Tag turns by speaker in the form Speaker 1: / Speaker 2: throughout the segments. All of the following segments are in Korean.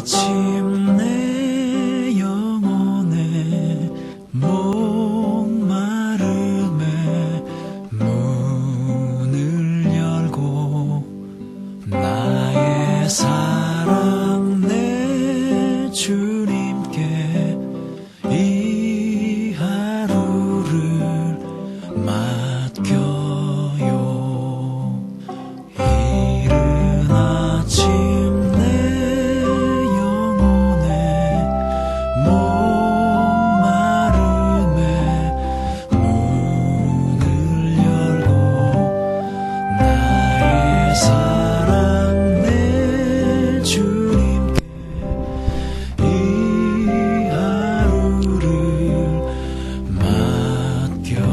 Speaker 1: 아침 내 영혼의 목마름에 문을 열고 나의 사랑 내 주님께 이 하루를 맡겨요. 이른 아침 내 영혼의 목마름에 문을 열고 나의 사랑 내 주님께 이 하루를 맡겨요.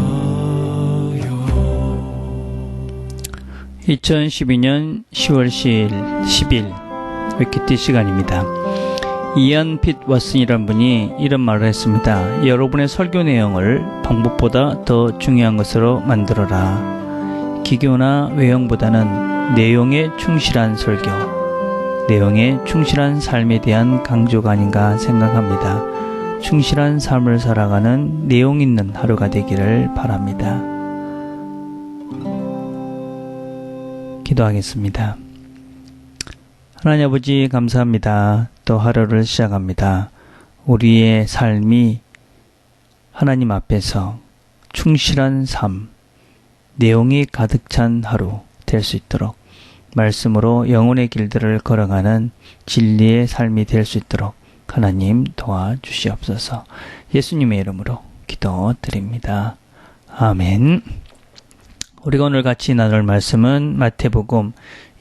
Speaker 2: 2012년 10월 10일 위키티 시간입니다. 이안 핏 왓슨이라는 분이 이런 말을 했습니다. 여러분의 설교 내용을 방법보다 더 중요한 것으로 만들어라. 기교나 외형보다는 내용에 충실한 설교, 내용에 충실한 삶에 대한 강조가 아닌가 생각합니다. 충실한 삶을 살아가는 내용 있는 하루가 되기를 바랍니다. 기도하겠습니다. 하나님 아버지 감사합니다. 또 하루를 시작합니다. 우리의 삶이 하나님 앞에서 충실한 삶, 내용이 가득 찬 하루 될 수 있도록 말씀으로 영혼의 길들을 걸어가는 진리의 삶이 될 수 있도록 하나님 도와주시옵소서. 예수님의 이름으로 기도드립니다. 아멘. 우리가 오늘 같이 나눌 말씀은 마태복음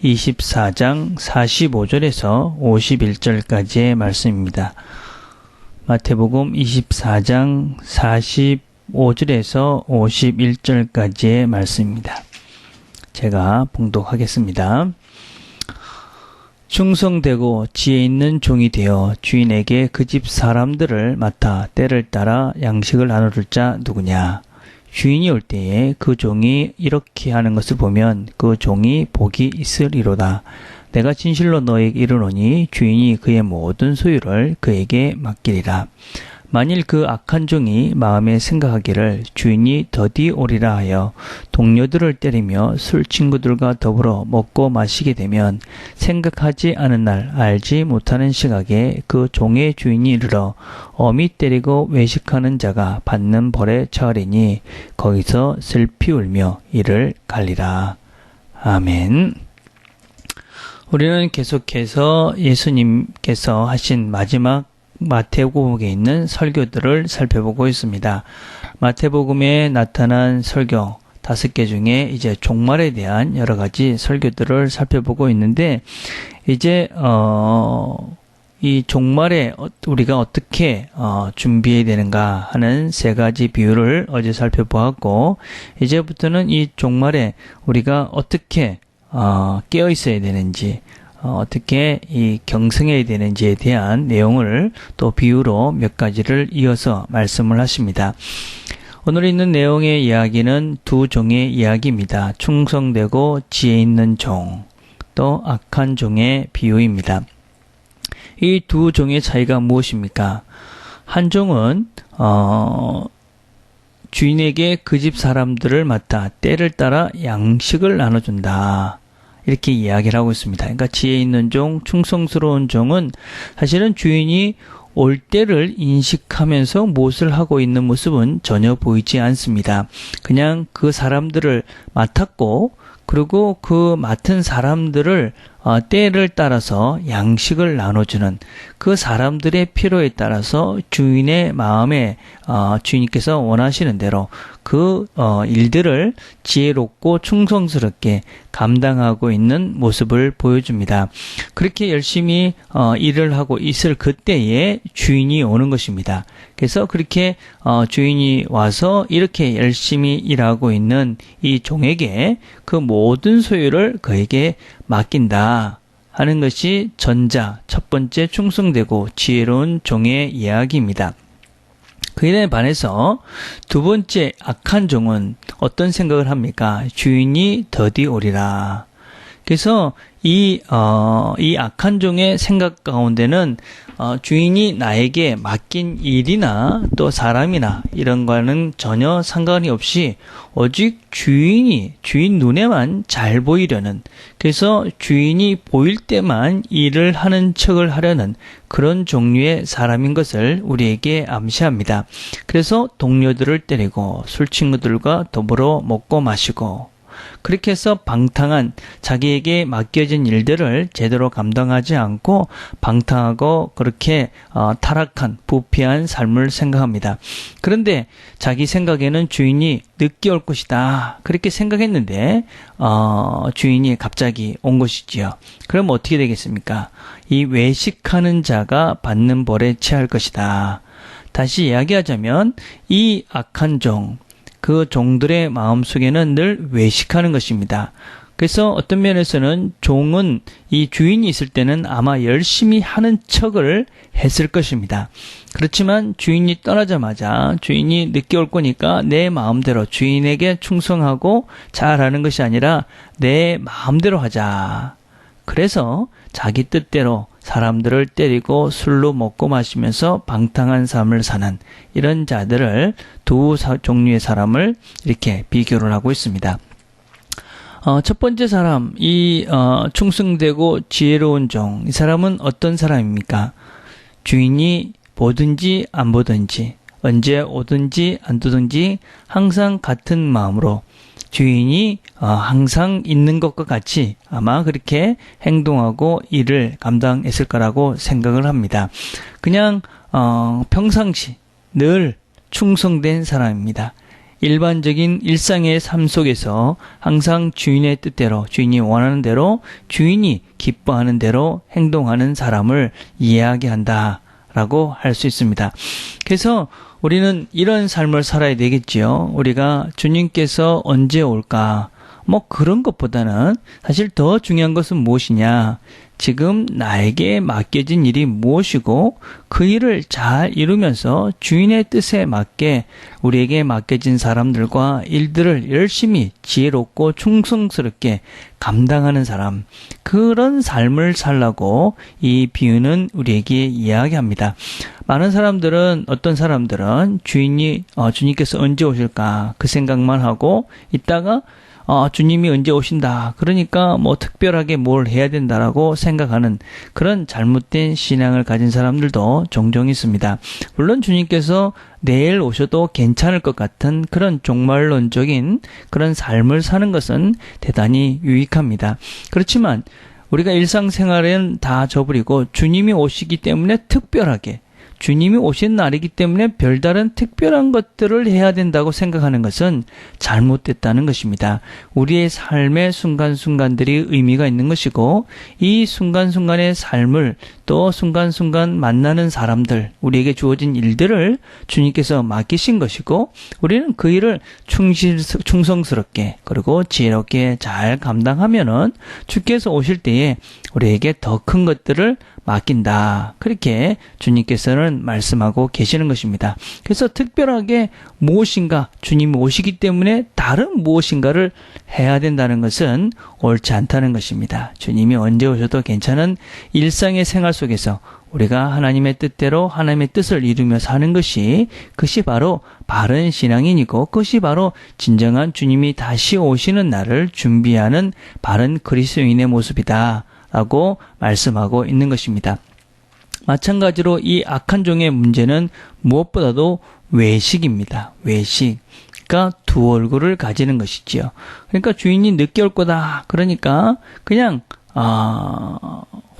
Speaker 2: 24장 45절에서 51절까지의 말씀입니다. 마태복음 24장 45절에서 51절까지의 말씀입니다. 제가 봉독하겠습니다. 충성되고 지혜 있는 종이 되어 주인에게 그 집 사람들을 맡아 때를 따라 양식을 나눠줄 자 누구냐? 주인이 올 때에 그 종이 이렇게 하는 것을 보면 그 종이 복이 있으리로다. 내가 진실로 너에게 이르노니 주인이 그의 모든 소유를 그에게 맡기리라. 만일 그 악한 종이 마음에 생각하기를 주인이 더디 오리라 하여 동료들을 때리며 술 친구들과 더불어 먹고 마시게 되면 생각하지 않은 날 알지 못하는 시각에 그 종의 주인이 이르러 어미 때리고 외식하는 자가 받는 벌에 처하리니 거기서 슬피 울며 이를 갈리라. 아멘. 우리는 계속해서 예수님께서 하신 마지막 마태복음에 있는 설교들을 살펴보고 있습니다. 마태복음에 나타난 설교 5개 중에 이제 종말에 대한 여러 가지 설교들을 살펴보고 있는데, 이제 이 종말에 우리가 어떻게 준비해야 되는가 하는 3가지 비유를 어제 살펴보았고, 이제부터는 이 종말에 우리가 어떻게 깨어 있어야 되는지, 어떻게 이 경성해야 되는지에 대한 내용을 또 비유로 몇 가지를 이어서 말씀을 하십니다. 오늘 있는 내용의 이야기는 2 종의 이야기입니다. 충성되고 지혜 있는 종, 또 악한 종의 비유입니다. 이 2 종의 차이가 무엇입니까? 한 종은 주인에게 그 집 사람들을 맡아 때를 따라 양식을 나눠준다, 이렇게 이야기를 하고 있습니다. 그러니까 지혜 있는 종, 충성스러운 종은 사실은 주인이 올 때를 인식하면서 무엇을 하고 있는 모습은 전혀 보이지 않습니다. 그냥 그 사람들을 맡았고, 그리고 그 맡은 사람들을 때를 따라서 양식을 나눠주는, 그 사람들의 필요에 따라서 주인의 마음에 주인께서 원하시는 대로 그 일들을 지혜롭고 충성스럽게 감당하고 있는 모습을 보여줍니다. 그렇게 열심히 일을 하고 있을 그때에 주인이 오는 것입니다. 그래서 그렇게 주인이 와서 이렇게 열심히 일하고 있는 이 종에게 그 모든 소유를 그에게 맡긴다 하는 것이 전자, 첫 번째 충성되고 지혜로운 종의 이야기입니다. 그에 반해서 2번째 악한 종은 어떤 생각을 합니까? 주인이 더디 오리라. 그래서 이 악한 종의 생각 가운데는 주인이 나에게 맡긴 일이나 또 사람이나 이런 거는 전혀 상관이 없이 오직 주인 눈에만 잘 보이려는, 그래서 주인이 보일 때만 일을 하는 척을 하려는 그런 종류의 사람인 것을 우리에게 암시합니다. 그래서 동료들을 때리고 술 친구들과 더불어 먹고 마시고 그렇게 해서 방탕한 자기에게 맡겨진 일들을 제대로 감당하지 않고 방탕하고 그렇게 타락한 부패한 삶을 생각합니다. 그런데 자기 생각에는 주인이 늦게 올 것이다 그렇게 생각했는데 주인이 갑자기 온 것이지요. 그럼 어떻게 되겠습니까? 이 외식하는 자가 받는 벌에 취할 것이다. 다시 이야기하자면 이 악한 종, 그 종들의 마음속에는 늘 외식하는 것입니다. 그래서 어떤 면에서는 종은 이 주인이 있을 때는 아마 열심히 하는 척을 했을 것입니다. 그렇지만 주인이 떠나자마자 주인이 늦게 올 거니까 내 마음대로 주인에게 충성하고 잘하는 것이 아니라 내 마음대로 하자. 그래서 자기 뜻대로 사람들을 때리고 술로 먹고 마시면서 방탕한 삶을 사는 이런 자들을 두 종류의 사람을 이렇게 비교를 하고 있습니다. 첫 번째 사람, 충성되고 지혜로운 종, 이 사람은 어떤 사람입니까? 주인이 보든지 안 보든지, 언제 오든지 안 오든지 항상 같은 마음으로 주인이 항상 있는 것과 같이 아마 그렇게 행동하고 일을 감당했을 거라고 생각을 합니다. 그냥 평상시 늘 충성된 사람입니다. 일반적인 일상의 삶 속에서 항상 주인의 뜻대로, 주인이 원하는 대로, 주인이 기뻐하는 대로 행동하는 사람을 이야기한다라고 할 수 있습니다. 그래서 우리는 이런 삶을 살아야 되겠지요. 우리가 주님께서 언제 올까? 그런 것보다는 사실 더 중요한 것은 무엇이냐? 지금 나에게 맡겨진 일이 무엇이고 그 일을 잘 이루면서 주인의 뜻에 맞게 우리에게 맡겨진 사람들과 일들을 열심히 지혜롭고 충성스럽게 감당하는 사람, 그런 삶을 살라고 이 비유는 우리에게 이야기합니다. 많은 사람들은, 어떤 사람들은 주님께서 언제 오실까 그 생각만 하고 있다가 주님이 언제 오신다 그러니까 특별하게 뭘 해야 된다라고 생각하는 그런 잘못된 신앙을 가진 사람들도 종종 있습니다. 물론 주님께서 내일 오셔도 괜찮을 것 같은 그런 종말론적인 그런 삶을 사는 것은 대단히 유익합니다. 그렇지만 우리가 일상생활에는 다 저버리고 주님이 오시기 때문에 특별하게, 주님이 오신 날이기 때문에 별다른 특별한 것들을 해야 된다고 생각하는 것은 잘못됐다는 것입니다. 우리의 삶의 순간순간들이 의미가 있는 것이고, 이 순간순간의 삶을 또 순간순간 만나는 사람들, 우리에게 주어진 일들을 주님께서 맡기신 것이고, 우리는 그 일을 충성스럽게 그리고 지혜롭게 잘 감당하면은 주께서 오실 때에 우리에게 더 큰 것들을 맡긴다. 그렇게 주님께서는 말씀하고 계시는 것입니다. 그래서 특별하게 무엇인가 주님이 오시기 때문에 다른 무엇인가를 해야 된다는 것은 옳지 않다는 것입니다. 주님이 언제 오셔도 괜찮은 일상의 생활 속에서 우리가 하나님의 뜻대로 하나님의 뜻을 이루며 사는 그것이 바로 바른 신앙인이고, 그것이 바로 진정한 주님이 다시 오시는 날을 준비하는 바른 그리스도인의 모습이다 라고 말씀하고 있는 것입니다. 마찬가지로 이 악한 종의 문제는 무엇보다도 외식입니다. 외식. 그러니까 두 얼굴을 가지는 것이지요. 그러니까 주인이 늦게 올 거다. 그러니까 그냥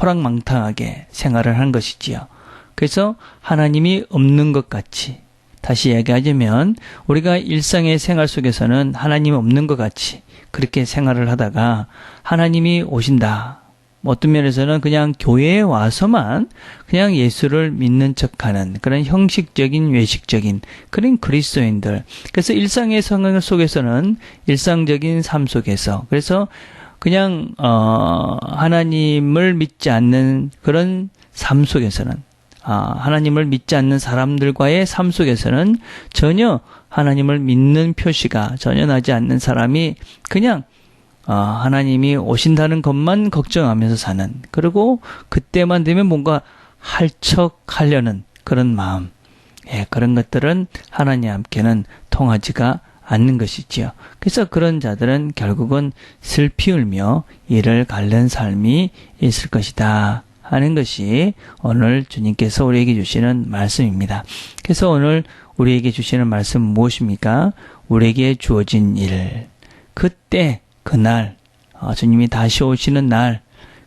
Speaker 2: 호락망탕하게 생활을 한 것이지요. 그래서 하나님이 없는 것 같이, 다시 이야기하자면 우리가 일상의 생활 속에서는 하나님이 없는 것 같이 그렇게 생활을 하다가 하나님이 오신다. 어떤 면에서는 그냥 교회에 와서만 그냥 예수를 믿는 척하는 그런 형식적인 외식적인 그런 그리스도인들. 그래서 일상의 생활 속에서는 일상적인 삶 속에서, 그래서 그냥 하나님을 믿지 않는 그런 삶 속에서는, 하나님을 믿지 않는 사람들과의 삶 속에서는 전혀 하나님을 믿는 표시가 전혀 나지 않는 사람이 그냥 하나님이 오신다는 것만 걱정하면서 사는, 그리고 그때만 되면 뭔가 할척하려는 그런 마음, 그런 것들은 하나님 함께는 통하지가 않는 것이지요. 그래서 그런 자들은 결국은 슬피 울며 이를 앓는 삶이 있을 것이다 하는 것이 오늘 주님께서 우리에게 주시는 말씀입니다. 그래서 오늘 우리에게 주시는 말씀은 무엇입니까? 우리에게 주어진 일, 그때 그날, 주님이 다시 오시는 날,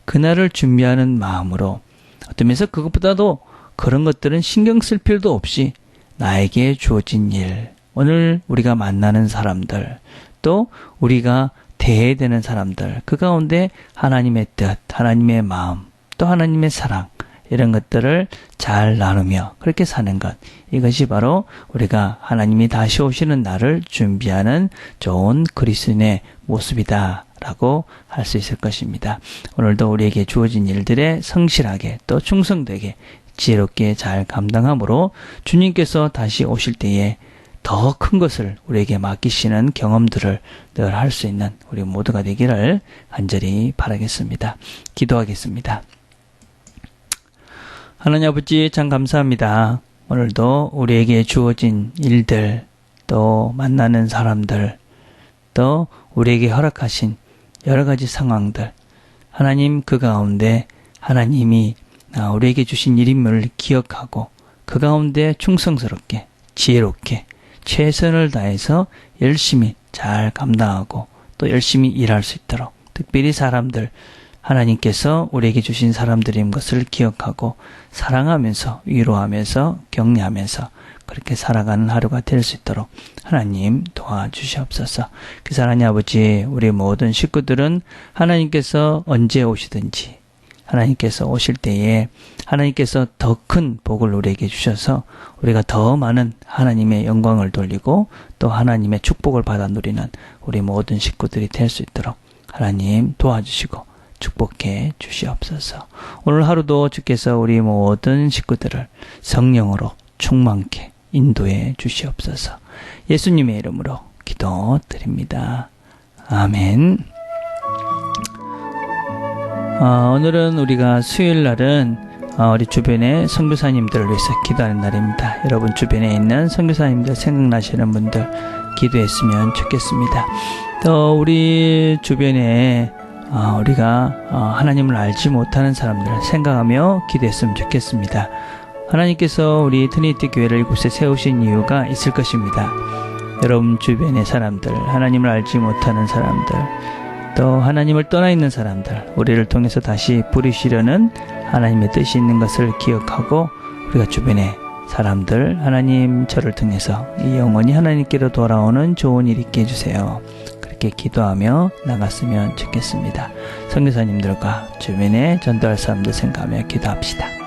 Speaker 2: 그날을 준비하는 마음으로, 어떤 면에서 그것보다도 그런 것들은 신경 쓸 필요도 없이 나에게 주어진 일, 오늘 우리가 만나는 사람들, 또 우리가 대해야 되는 사람들, 그 가운데 하나님의 뜻, 하나님의 마음, 또 하나님의 사랑, 이런 것들을 잘 나누며 그렇게 사는 것, 이것이 바로 우리가 하나님이 다시 오시는 날을 준비하는 좋은 그리스도인의 모습이다 라고 할 수 있을 것입니다. 오늘도 우리에게 주어진 일들에 성실하게 또 충성되게 지혜롭게 잘 감당함으로 주님께서 다시 오실 때에 더 큰 것을 우리에게 맡기시는 경험들을 늘 할 수 있는 우리 모두가 되기를 간절히 바라겠습니다. 기도하겠습니다. 하나님 아버지, 참 감사합니다. 오늘도 우리에게 주어진 일들, 또 만나는 사람들, 또 우리에게 허락하신 여러 가지 상황들, 하나님 그 가운데 하나님이 우리에게 주신 일임을 기억하고 그 가운데 충성스럽게 지혜롭게 최선을 다해서 열심히 잘 감당하고 또 열심히 일할 수 있도록, 특별히 사람들, 하나님께서 우리에게 주신 사람들인 것을 기억하고 사랑하면서 위로하면서 격려하면서 그렇게 살아가는 하루가 될 수 있도록 하나님 도와주시옵소서. 그래서 하나님 아버지, 우리 모든 식구들은 하나님께서 언제 오시든지 하나님께서 오실 때에 하나님께서 더 큰 복을 우리에게 주셔서 우리가 더 많은 하나님의 영광을 돌리고 또 하나님의 축복을 받아 누리는 우리 모든 식구들이 될 수 있도록 하나님 도와주시고 축복해 주시옵소서. 오늘 하루도 주께서 우리 모든 식구들을 성령으로 충만케 인도해 주시옵소서. 예수님의 이름으로 기도드립니다. 아멘. 오늘은 우리가 수요일 날은 우리 주변의 선교사님들을 위해서 기도하는 날입니다. 여러분 주변에 있는 선교사님들 생각나시는 분들 기도했으면 좋겠습니다. 또 우리 주변에 우리가 하나님을 알지 못하는 사람들을 생각하며 기도했으면 좋겠습니다. 하나님께서 우리 트리니티 교회를 이곳에 세우신 이유가 있을 것입니다. 여러분 주변의 사람들, 하나님을 알지 못하는 사람들, 또 하나님을 떠나 있는 사람들, 우리를 통해서 다시 부르시려는 하나님의 뜻이 있는 것을 기억하고 우리가 주변의 사람들, 하나님 저를 통해서 이 영혼이 하나님께로 돌아오는 좋은 일 있게 해주세요. 그렇게 기도하며 나갔으면 좋겠습니다. 선교사님들과 주변에 전도할 사람들 생각하며 기도합시다.